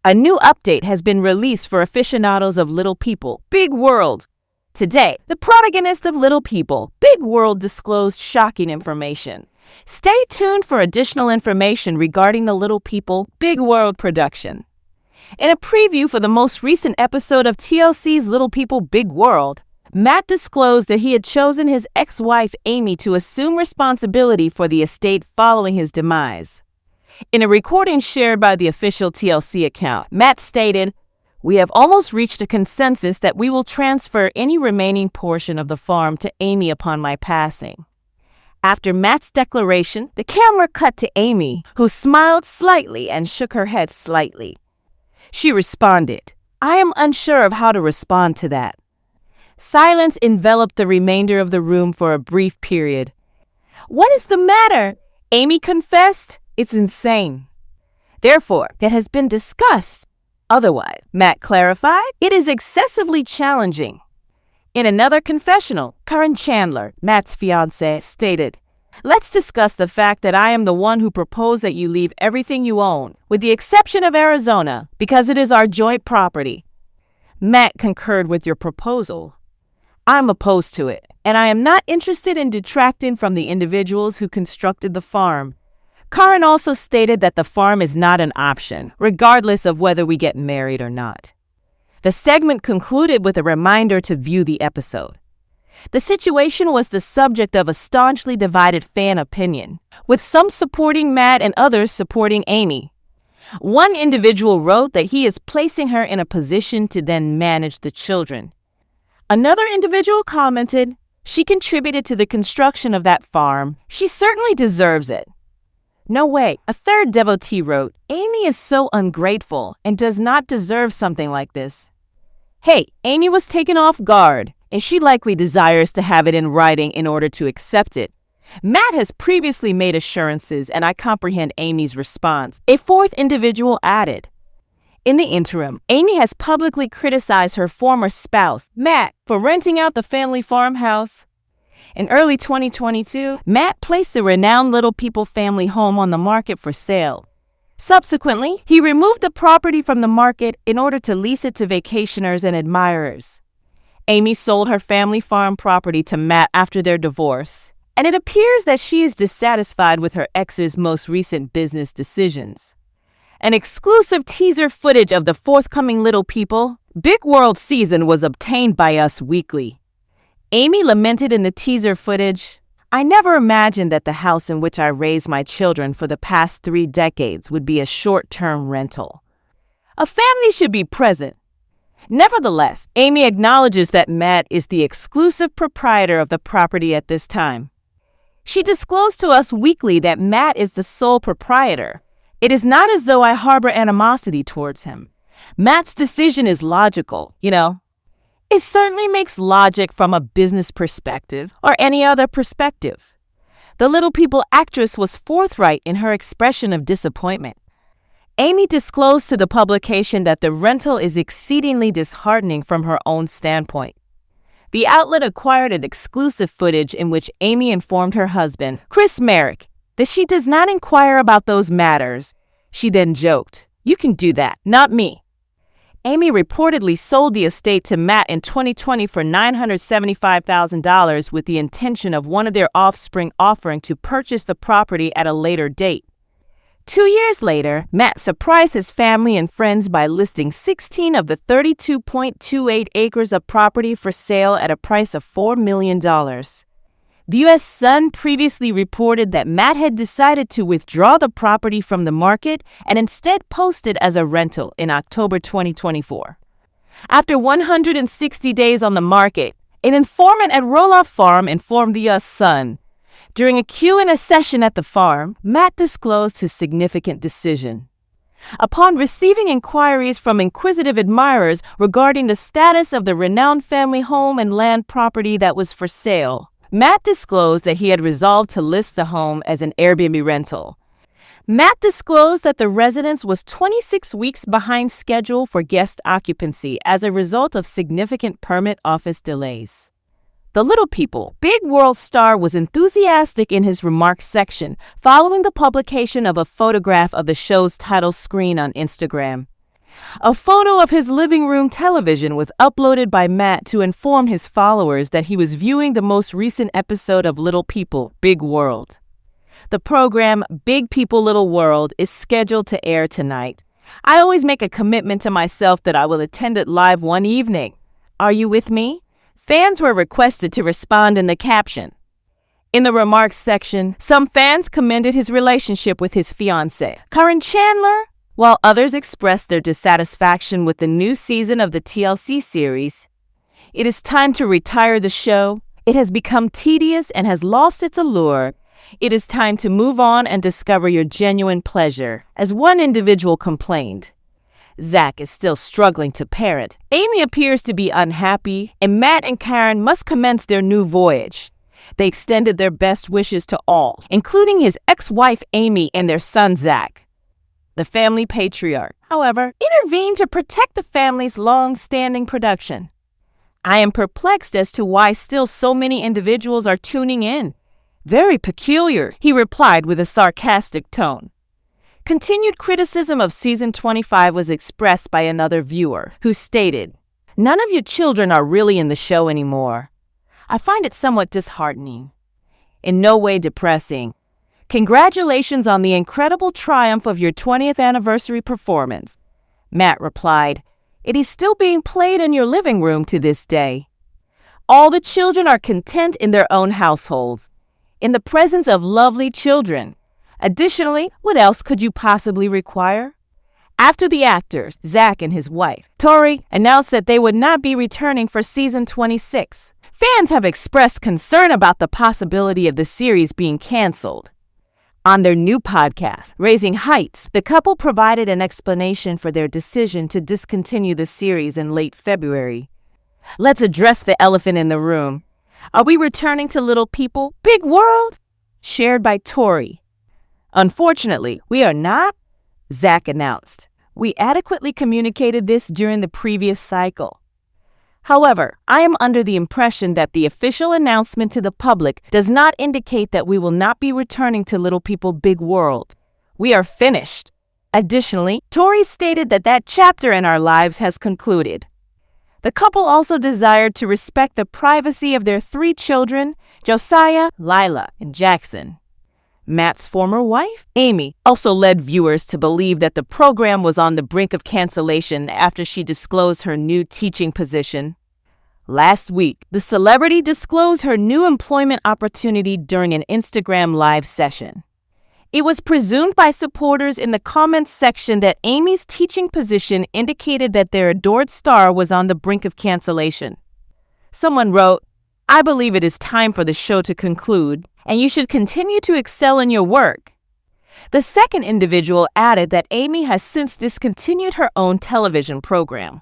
A new update has been released for aficionados of Little People, Big World. Today, the protagonist of Little People, Big World disclosed shocking information. Stay tuned for additional information regarding the Little People, Big World production. In a preview for the most recent episode of TLC's Little People, Big World, Matt disclosed that he had chosen his ex-wife Amy to assume responsibility for the estate following his demise. In a recording shared by the official TLC account, Matt stated, "We have almost reached a consensus that we will transfer any remaining portion of the farm to Amy upon my passing." After Matt's declaration, the camera cut to Amy, who smiled slightly and shook her head slightly. She responded, "I am unsure of how to respond to that." Silence enveloped the remainder of the room for a brief period. "What is the matter?" Amy confessed. "It's insane. Therefore, it has been discussed. Otherwise," Matt clarified, "it is excessively challenging." In another confessional, Karen Chandler, Matt's fiancée, stated, "Let's discuss the fact that I am the one who proposed that you leave everything you own, with the exception of Arizona, because it is our joint property." Matt concurred with your proposal. "I'm opposed to it, and I am not interested in detracting from the individuals who constructed the farm." Karen also stated that the farm is not an option, regardless of whether we get married or not. The segment concluded with a reminder to view the episode. The situation was the subject of a staunchly divided fan opinion, with some supporting Matt and others supporting Amy. One individual wrote that he is placing her in a position to then manage the children. Another individual commented, "She contributed to the construction of that farm. She certainly deserves it." "No way," a third devotee wrote, "Amy is so ungrateful and does not deserve something like this." Hey, Amy was taken off guard, and she likely desires to have it in writing in order to accept it. Matt has previously made assurances, and I comprehend Amy's response, a fourth individual added. In the interim, Amy has publicly criticized her former spouse, Matt, for renting out the family farmhouse. In early 2022, Matt placed the renowned Little People family home on the market for sale. Subsequently, he removed the property from the market in order to lease it to vacationers and admirers. Amy sold her family farm property to Matt after their divorce, and it appears that she is dissatisfied with her ex's most recent business decisions. An exclusive teaser footage of the forthcoming Little People, Big World season was obtained by Us Weekly. Amy lamented in the teaser footage, "I never imagined that the house in which I raised my children for the past 3 decades would be a short-term rental. A family should be present." Nevertheless, Amy acknowledges that Matt is the exclusive proprietor of the property at this time. She disclosed to Us Weekly that Matt is the sole proprietor. "It is not as though I harbor animosity towards him. Matt's decision is logical, you know. It certainly makes logic from a business perspective or any other perspective." The Little People actress was forthright in her expression of disappointment. Amy disclosed to the publication that the rental is exceedingly disheartening from her own standpoint. The outlet acquired an exclusive footage in which Amy informed her husband, Marek, that she does not inquire about those matters. She then joked, "You can do that, not me." Amy reportedly sold the estate to Matt in 2020 for $975,000 with the intention of one of their offspring offering to purchase the property at a later date. 2 years later, Matt surprised his family and friends by listing 16 of the 32.28 acres of property for sale at a price of $4 million. The U.S. Sun previously reported that Matt had decided to withdraw the property from the market and instead post it as a rental in October 2024. After 160 days on the market, an informant at Roloff Farm informed the U.S. Sun. During a Q&A session at the farm, Matt disclosed his significant decision. Upon receiving inquiries from inquisitive admirers regarding the status of the renowned family home and land property that was for sale, Matt disclosed that he had resolved to list the home as an Airbnb rental. Matt disclosed that the residence was 26 weeks behind schedule for guest occupancy as a result of significant permit office delays. The Little People, Big World star was enthusiastic in his remarks section following the publication of a photograph of the show's title screen on Instagram. A photo of his living room television was uploaded by Matt to inform his followers that he was viewing the most recent episode of Little People, Big World. The program Big People, Little World is scheduled to air tonight. I always make a commitment to myself that I will attend it live one evening. Are you with me? Fans were requested to respond in the caption. In the remarks section, some fans commended his relationship with his fiancée, Karen Chandler, while others expressed their dissatisfaction with the new season of the TLC series. It is time to retire the show. It has become tedious and has lost its allure. It is time to move on and discover your genuine pleasure, as one individual complained. Zach is still struggling to parent. Amy appears to be unhappy, and Matt and Karen must commence their new voyage. They extended their best wishes to all, including his ex-wife Amy and their son Zach. The family patriarch, however, intervened to protect the family's long-standing production. I am perplexed as to why still so many individuals are tuning in. Very peculiar, he replied with a sarcastic tone. Continued criticism of season 25 was expressed by another viewer, who stated, "None of your children are really in the show anymore. I find it somewhat disheartening. In no way depressing. Congratulations on the incredible triumph of your 20th anniversary performance." Matt replied, "It is still being played in your living room to this day. All the children are content in their own households, in the presence of lovely children. Additionally, what else could you possibly require?" After the actors, Zach and his wife, Tori, announced that they would not be returning for season 26, fans have expressed concern about the possibility of the series being canceled. On their new podcast, Raising Heights, the couple provided an explanation for their decision to discontinue the series in late February. "Let's address the elephant in the room. Are we returning to Little People, Big World?" Shared by Tori. "Unfortunately, we are not," Zach announced. "We adequately communicated this during the previous cycle. However, I am under the impression that the official announcement to the public does not indicate that we will not be returning to Little People Big World. We are finished." Additionally, Tori stated that that chapter in our lives has concluded. The couple also desired to respect the privacy of their 3 children, Josiah, Lila, and Jackson. Matt's former wife, Amy, also led viewers to believe that the program was on the brink of cancellation after she disclosed her new teaching position. Last week, the celebrity disclosed her new employment opportunity during an Instagram live session. It was presumed by supporters in the comments section that Amy's teaching position indicated that their adored star was on the brink of cancellation. Someone wrote, "I believe it is time for the show to conclude, and you should continue to excel in your work." The second individual added that Amy has since discontinued her own television program.